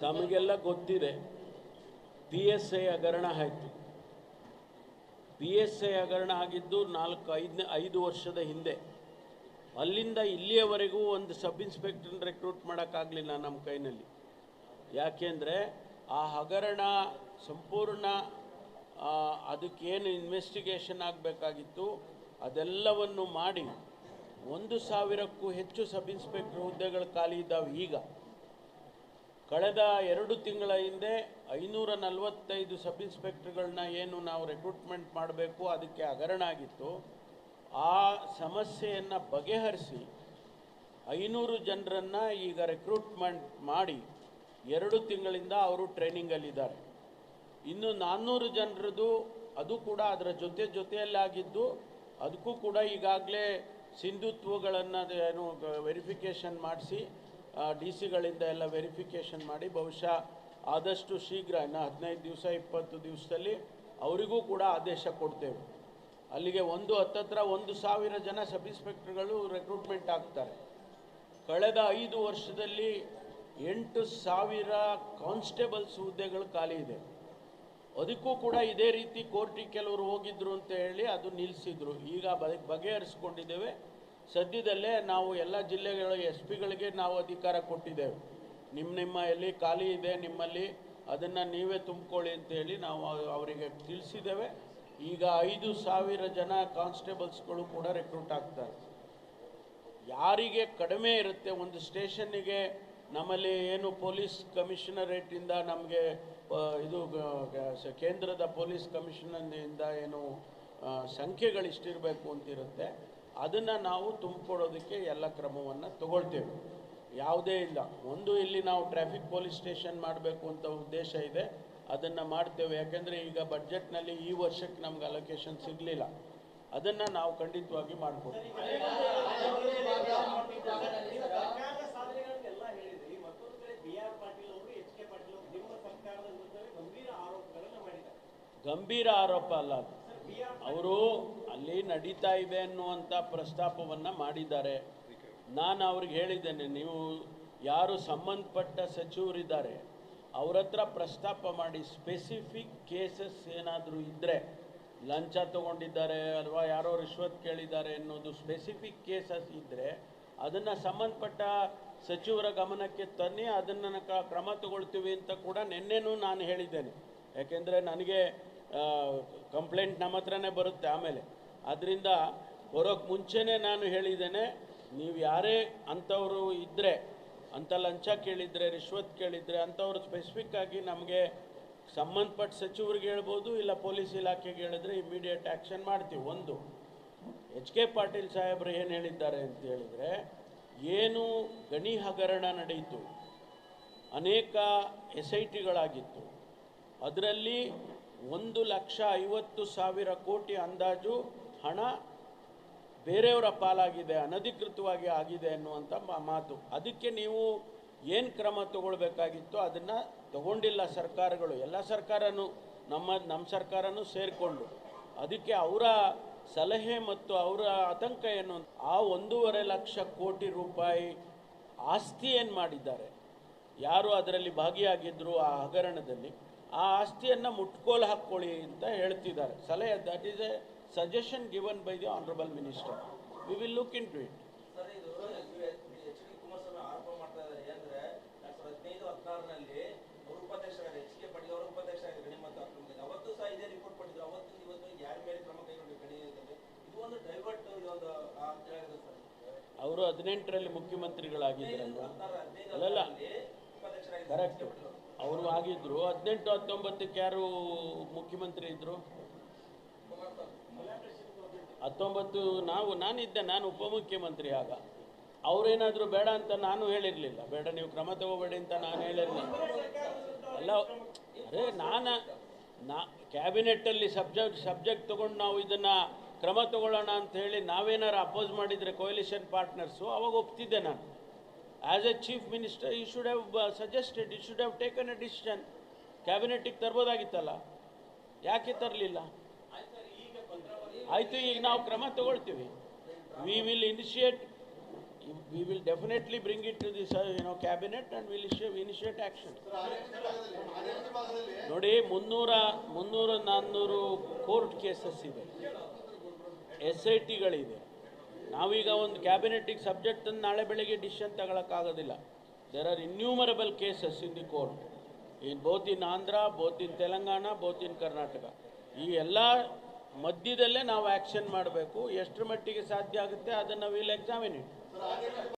ತಮಗೆಲ್ಲ ಗೊತ್ತಿದೆ, P S I ಹಗರಣ ಆಯಿತು. ಪಿ ಎಸ್ ಐ ಹಗರಣ ಆಗಿದ್ದು 5 ವರ್ಷದ ಹಿಂದೆ. ಅಲ್ಲಿಂದ ಇಲ್ಲಿಯವರೆಗೂ ಒಂದು ಸಬ್ ಇನ್ಸ್ಪೆಕ್ಟರ್ನ ರೆಕ್ರೂಟ್ ಮಾಡೋಕ್ಕಾಗಲಿಲ್ಲ ನಮ್ಮ ಕೈನಲ್ಲಿ. ಯಾಕೆಂದರೆ ಆ ಹಗರಣ ಸಂಪೂರ್ಣ ಅದಕ್ಕೇನು ಇನ್ವೆಸ್ಟಿಗೇಷನ್ ಆಗಬೇಕಾಗಿತ್ತು ಅದೆಲ್ಲವನ್ನು ಮಾಡಿ 1,000ಕ್ಕೂ ಹೆಚ್ಚು ಸಬ್ ಇನ್ಸ್ಪೆಕ್ಟರ್ ಹುದ್ದೆಗಳು ಖಾಲಿ ಇದ್ದಾವೆ. ಈಗ ಕಳೆದ 2 ತಿಂಗಳ ಹಿಂದೆ 545 ಸಬ್ ಇನ್ಸ್ಪೆಕ್ಟರ್ಗಳನ್ನ ಏನು ನಾವು ರೆಕ್ರೂಟ್ಮೆಂಟ್ ಮಾಡಬೇಕು ಅದಕ್ಕೆ ಹಗರಣ ಆಗಿತ್ತು. ಆ ಸಮಸ್ಯೆಯನ್ನು ಬಗೆಹರಿಸಿ 500 ಜನರನ್ನು ಈಗ ರೆಕ್ರೂಟ್ಮೆಂಟ್ ಮಾಡಿ 2 ತಿಂಗಳಿಂದ ಅವರು ಟ್ರೈನಿಂಗಲ್ಲಿದ್ದಾರೆ. ಇನ್ನು 400 ಜನರದು ಅದು ಕೂಡ ಅದರ ಜೊತೆಯಲ್ಲಾಗಿದ್ದು ಅದಕ್ಕೂ ಕೂಡ ಈಗಾಗಲೇ ಸಿಂಧುತ್ವಗಳನ್ನು ಏನು ವೆರಿಫಿಕೇಷನ್ ಮಾಡಿಸಿ ಡಿ ಸಿಗಳಿಂದ ಎಲ್ಲ ವೆರಿಫಿಕೇಷನ್ ಮಾಡಿ ಬಹುಶಃ ಆದಷ್ಟು ಶೀಘ್ರ ಇನ್ನು 15 ದಿವಸ 20 ದಿವಸದಲ್ಲಿ ಅವರಿಗೂ ಕೂಡ ಆದೇಶ ಕೊಡ್ತೇವೆ. ಅಲ್ಲಿಗೆ ಹತ್ತತ್ರ 1,000 ಜನ ಸಬ್ ಇನ್ಸ್ಪೆಕ್ಟರ್ಗಳು ರೆಕ್ರೂಟ್ಮೆಂಟ್ ಆಗ್ತಾರೆ. ಕಳೆದ 5 ವರ್ಷದಲ್ಲಿ 8,000 ಕಾನ್ಸ್ಟೇಬಲ್ಸ್ ಹುದ್ದೆಗಳು ಖಾಲಿ ಇದೆ. ಅದಕ್ಕೂ ಕೂಡ ಇದೇ ರೀತಿ ಕೋರ್ಟಿಗೆ ಕೆಲವರು ಹೋಗಿದ್ರು ಅಂತ ಹೇಳಿ ಅದು ನಿಲ್ಲಿಸಿದ್ರು. ಈಗ ಬಗೆಹರಿಸ್ಕೊಂಡಿದ್ದೇವೆ. ಸದ್ಯದಲ್ಲೇ ನಾವು ಎಲ್ಲ ಜಿಲ್ಲೆಗಳ ಎಸ್ ಪಿಗಳಿಗೆ ನಾವು ಅಧಿಕಾರ ಕೊಟ್ಟಿದ್ದೇವೆ. ನಿಮ್ಮ ಎಲ್ಲಿ ಖಾಲಿ ಇದೆ ನಿಮ್ಮಲ್ಲಿ ಅದನ್ನು ನೀವೇ ತುಂಬಿಕೊಳ್ಳಿ ಅಂತೇಳಿ ನಾವು ಅವರಿಗೆ ತಿಳಿಸಿದ್ದೇವೆ. ಈಗ 5,000 ಜನ ಕಾನ್ಸ್ಟೇಬಲ್ಸ್ಗಳು ಕೂಡ ರೆಕ್ರೂಟ್ ಆಗ್ತಾರೆ. ಯಾರಿಗೆ ಕಡಿಮೆ ಇರುತ್ತೆ ಒಂದು ಸ್ಟೇಷನ್ನಿಗೆ ನಮ್ಮಲ್ಲಿ ಏನು ಪೊಲೀಸ್ ಕಮಿಷನರೇಟಿಂದ ನಮಗೆ ಇದು ಕೇಂದ್ರದ ಪೊಲೀಸ್ ಕಮಿಷನರಿಂದ ಏನು ಸಂಖ್ಯೆಗಳಿಷ್ಟಿರಬೇಕು ಅಂತಿರುತ್ತೆ ಅದನ್ನು ನಾವು ತುಂಬಿಕೊಡೋದಕ್ಕೆ ಎಲ್ಲ ಕ್ರಮವನ್ನು ತಗೊಳ್ತೇವೆ. ಯಾವುದೇ ಇಲ್ಲ, ಇಲ್ಲಿ ನಾವು ಟ್ರಾಫಿಕ್ ಪೊಲೀಸ್ ಸ್ಟೇಷನ್ ಮಾಡಬೇಕು ಅಂತ ಉದ್ದೇಶ ಇದೆ, ಅದನ್ನು ಮಾಡ್ತೇವೆ. ಯಾಕೆಂದರೆ ಈಗ ಬಡ್ಜೆಟ್ನಲ್ಲಿ ಈ ವರ್ಷಕ್ಕೆ ನಮ್ಗೆ ಅಲೋಕೇಶನ್ ಸಿಗಲಿಲ್ಲ, ಅದನ್ನು ನಾವು ಖಂಡಿತವಾಗಿ ಮಾಡಿಕೊಡ್ತೀವಿ. ಗಂಭೀರ ಆರೋಪ ಅಲ್ಲ ಅದು. ಅವರು ಅಲ್ಲಿ ನಡೀತಾ ಇದೆ ಅನ್ನುವಂಥ ಪ್ರಸ್ತಾಪವನ್ನು ಮಾಡಿದ್ದಾರೆ. ನಾನು ಅವ್ರಿಗೆ ಹೇಳಿದ್ದೇನೆ, ನೀವು ಯಾರು ಸಂಬಂಧಪಟ್ಟ ಸಚಿವರಿದ್ದಾರೆ ಅವ್ರ ಹತ್ರ ಪ್ರಸ್ತಾಪ ಮಾಡಿ ಸ್ಪೆಸಿಫಿಕ್ ಕೇಸಸ್ ಏನಾದರೂ ಇದ್ದರೆ, ಲಂಚ ತೊಗೊಂಡಿದ್ದಾರೆ ಅಥವಾ ಯಾರೋ ರಿಶ್ವತ್ ಕೇಳಿದ್ದಾರೆ ಅನ್ನೋದು ಸ್ಪೆಸಿಫಿಕ್ ಕೇಸಸ್ ಇದ್ದರೆ ಅದನ್ನು ಸಂಬಂಧಪಟ್ಟ ಸಚಿವರ ಗಮನಕ್ಕೆ ತನ್ನಿ, ಅದನ್ನು ಕ್ರಮ ತಗೊಳ್ತೀವಿ ಅಂತ ಕೂಡ ನಿನ್ನೆನೂ ನಾನು ಹೇಳಿದ್ದೇನೆ. ಯಾಕೆಂದರೆ ನನಗೆ ಕಂಪ್ಲೇಂಟ್ ನಮ್ಮ ಹತ್ರನೇ ಬರುತ್ತೆ ಆಮೇಲೆ. ಅದರಿಂದ ಬರೋಕ್ಕೆ ಮುಂಚೆನೇ ನಾನು ಹೇಳಿದ್ದೇನೆ, ನೀವು ಯಾರೇ ಅಂಥವರು ಇದ್ದರೆ, ಅಂಥ ಲಂಚ ಕೇಳಿದರೆ ರಿಶ್ವತ್ ಕೇಳಿದರೆ ಅಂಥವ್ರು ಸ್ಪೆಸಿಫಿಕ್ಕಾಗಿ ನಮಗೆ ಸಂಬಂಧಪಟ್ಟ ಸಚಿವರಿಗೆ ಹೇಳ್ಬೋದು, ಇಲ್ಲ ಪೊಲೀಸ್ ಇಲಾಖೆಗೆ ಹೇಳಿದ್ರೆ ಇಮಿಡಿಯೇಟ್ ಆ್ಯಕ್ಷನ್ ಮಾಡ್ತೀವಿ. ಎಚ್ ಕೆ ಪಾಟೀಲ್ ಸಾಹೇಬರು ಏನು ಹೇಳಿದ್ದಾರೆ ಅಂತ ಹೇಳಿದರೆ, ಏನು ಗಣಿ ಹಗರಣ ನಡೆಯಿತು, ಅನೇಕ SITಗಳಾಗಿತ್ತು, ಅದರಲ್ಲಿ 1,50,000 ಕೋಟಿ ಅಂದಾಜು ಹಣ ಬೇರೆಯವರ ಪಾಲಾಗಿದೆ, ಅನಧಿಕೃತವಾಗಿ ಆಗಿದೆ ಅನ್ನುವಂಥ ಮಾತು. ಅದಕ್ಕೆ ನೀವು ಏನು ಕ್ರಮ ತಗೊಳ್ಬೇಕಾಗಿತ್ತು ಅದನ್ನು ತಗೊಂಡಿಲ್ಲ ಸರ್ಕಾರಗಳು, ಎಲ್ಲ ಸರ್ಕಾರನೂ ನಮ್ಮ ಸರ್ಕಾರನೂ ಸೇರಿಕೊಂಡು. ಅದಕ್ಕೆ ಅವರ ಸಲಹೆ ಮತ್ತು ಅವರ ಆತಂಕ ಏನು, ಆ 1.5 ಲಕ್ಷ ಕೋಟಿ ರೂಪಾಯಿ ಆಸ್ತಿ ಏನು ಮಾಡಿದ್ದಾರೆ, ಯಾರು ಅದರಲ್ಲಿ ಭಾಗಿಯಾಗಿದ್ದರು ಆ ಹಗರಣದಲ್ಲಿ, ಆ ಆಸ್ತಿಯನ್ನು ಮುಟ್ಕೋಲು ಹಾಕ್ಕೊಳ್ಳಿ ಅಂತ ಹೇಳ್ತಿದ್ದಾರೆ ಸಲಹೆ. That is a suggestion given by the honourable minister. We will look into it. ಅವರು 18ರಲ್ಲಿ ಮುಖ್ಯಮಂತ್ರಿಗಳಾಗಿದ್ದರಲ್ವ? ಅಲ್ಲಲ್ಲ, ಕರೆಕ್ಟ್, ಅವರು ಆಗಿದ್ದರು. 18-19ಕ್ಕೆ ಯಾರು ಮುಖ್ಯಮಂತ್ರಿ ಇದ್ದರು? 19 ನಾನಿದ್ದೆ, ನಾನು ಉಪಮುಖ್ಯಮಂತ್ರಿ ಆಗ. ಅವರೇನಾದರೂ ಬೇಡ ಅಂತ ನಾನು ಹೇಳಿರಲಿಲ್ಲ, ಬೇಡ ನೀವು ಕ್ರಮ ತಗೋಬೇಡಿ ಅಂತ ನಾನು ಹೇಳಿರಲಿಲ್ಲ. ಅಲ್ಲ, ಕ್ಯಾಬಿನೆಟ್ಟಲ್ಲಿ ಸಬ್ಜೆಕ್ಟ್ ತೊಗೊಂಡು ನಾವು ಇದನ್ನು ಕ್ರಮ ತಗೊಳ್ಳೋಣ ಅಂತ ಹೇಳಿ ನಾವೇನಾರು ಅಪೋಸ್ ಮಾಡಿದರೆ ಕೋಯಲಿಷನ್ ಪಾರ್ಟ್ನರ್ಸು, ಅವಾಗ ಒಪ್ತಿದ್ದೆ ನಾನು. As a chief minister you should have suggested, you should have taken a decision. ಕ್ಯಾಬಿನೆಟ್ಟಿಗೆ ತರ್ಬೋದಾಗಿತ್ತಲ್ಲ, ಯಾಕೆ ತರಲಿಲ್ಲ? ಆಯಿತು, ಈಗ ನಾವು ಕ್ರಮ ತಗೊಳ್ತೀವಿ. We will initiate. we will definitely bring it to this cabinet and we'll initiate action. ನೋಡಿ 300-400 ಕೋರ್ಟ್ ಕೇಸಸ್ ಇದೆ, SITಗಳಿದೆ. ನಾವೀಗ ಒಂದು ಕ್ಯಾಬಿನೆಟಿಗೆ ಸಬ್ಜೆಕ್ಟ್ ನಾಳೆ ಬೆಳಗ್ಗೆ ಡಿಸಿಷನ್ ತಗೊಳಕ್ಕಾಗೋದಿಲ್ಲ. There are innumerable cases in the court, both in Andhra, both in Telangana, both in Karnataka. ಈ ಎಲ್ಲ ಮಧ್ಯದಲ್ಲೇ ನಾವು ಆ್ಯಕ್ಷನ್ ಮಾಡಬೇಕು. ಎಷ್ಟರ ಮಟ್ಟಿಗೆ ಸಾಧ್ಯ ಆಗುತ್ತೆ ಅದನ್ನು ವಿಲ್ ಎಕ್ಸಾಮಿನ್ ಇಟ್.